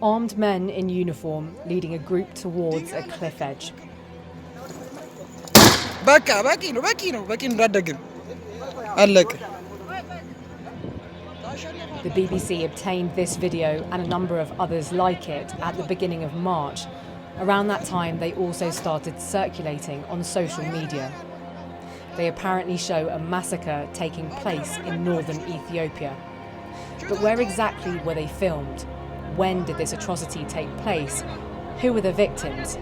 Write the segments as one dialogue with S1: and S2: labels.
S1: Armed men in uniform leading a group towards a cliff edge. The BBC obtained this video and a number of others like it at the beginning of March. Around that time, they also started circulating on social media. They apparently show a massacre taking place in northern Ethiopia. But where exactly were they filmed? When did this atrocity take place? Who were the victims?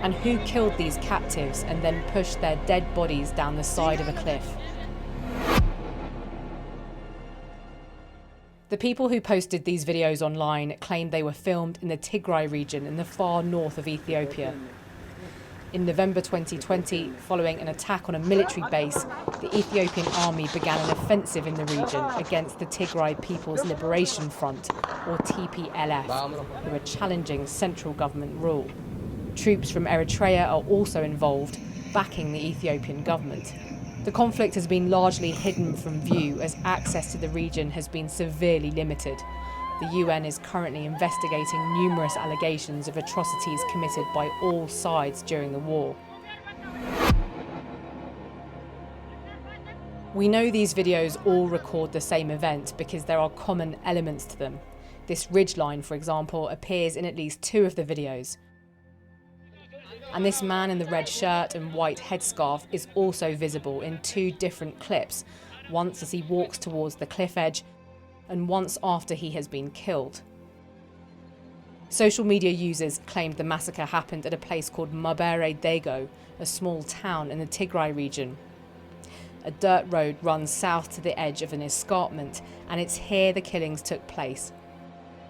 S1: And who killed these captives and then pushed their dead bodies down the side of a cliff? The people who posted these videos online claimed they were filmed in the Tigray region in the far north of Ethiopia. In November 2020, following an attack on a military base, the Ethiopian army began an offensive in the region against the Tigray People's Liberation Front, or TPLF, who are challenging central government rule. Troops from Eritrea are also involved, backing the Ethiopian government. The conflict has been largely hidden from view as access to the region has been severely limited. The UN is currently investigating numerous allegations of atrocities committed by all sides during the war. We know these videos all record the same event because there are common elements to them. This ridgeline, for example, appears in at least 2 of the videos. And this man in the red shirt and white headscarf is also visible in 2 different clips, once as he walks towards the cliff edge and once after he has been killed. Social media users claimed the massacre happened at a place called Mabere Dego, a small town in the Tigray region. A dirt road runs south to the edge of an escarpment, and it's here the killings took place.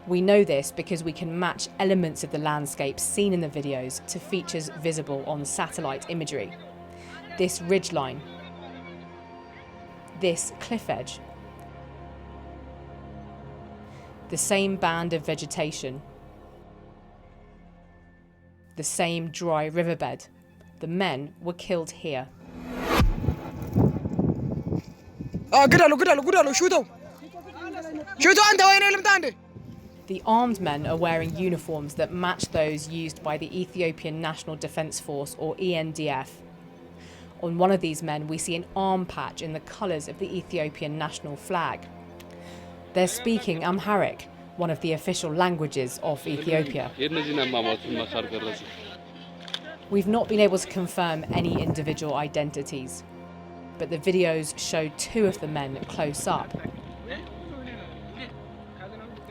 S1: We know this because we can match elements of the landscape seen in the videos to features visible on satellite imagery. This ridgeline, this cliff edge, the same band of vegetation, the same dry riverbed. The men were killed here. The armed men are wearing uniforms that match those used by the Ethiopian National Defence Force, or ENDF. On one of these men, we see an arm patch in the colours of the Ethiopian national flag. They're speaking Amharic, one of the official languages of Ethiopia. We've not been able to confirm any individual identities, but the videos show 2 of the men close up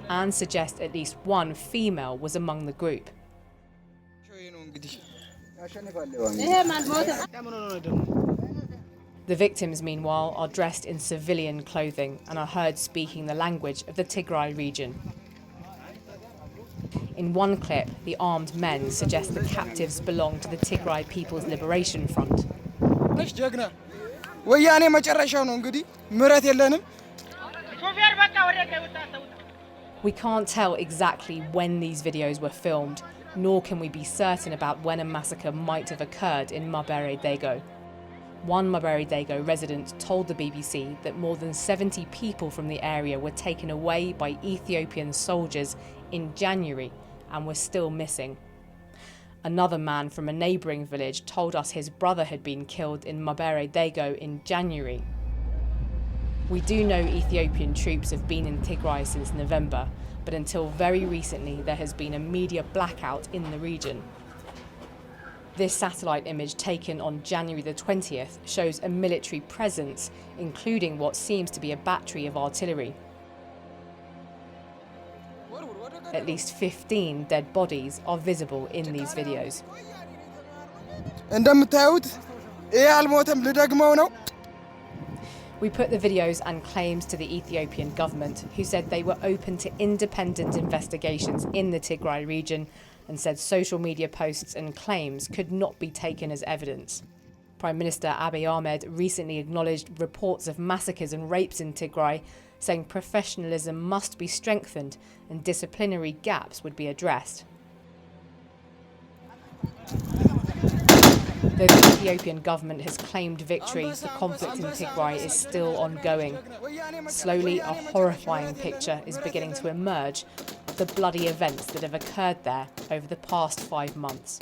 S1: and suggest at least 1 female was among the group. The victims, meanwhile, are dressed in civilian clothing and are heard speaking the language of the Tigray region. In one clip, the armed men suggest the captives belong to the Tigray People's Liberation Front. We can't tell exactly when these videos were filmed, nor can we be certain about when a massacre might have occurred in Mabere Dego. One Mabere Dego resident told the BBC that more than 70 people from the area were taken away by Ethiopian soldiers in January and were still missing. Another man from a neighbouring village told us his brother had been killed in Mabere Dego in January. We do know Ethiopian troops have been in Tigray since November, but until very recently there has been a media blackout in the region. This satellite image taken on January the 20th shows a military presence, including what seems to be a battery of artillery. At least 15 dead bodies are visible in these videos. We put the videos and claims to the Ethiopian government, who said they were open to independent investigations in the Tigray region and said social media posts and claims could not be taken as evidence. Prime Minister Abiy Ahmed recently acknowledged reports of massacres and rapes in Tigray, saying professionalism must be strengthened and disciplinary gaps would be addressed. Though the Ethiopian government has claimed victory, the conflict in Tigray is still ongoing. Slowly, a horrifying picture is beginning to emerge of the bloody events that have occurred there over the past 5 months.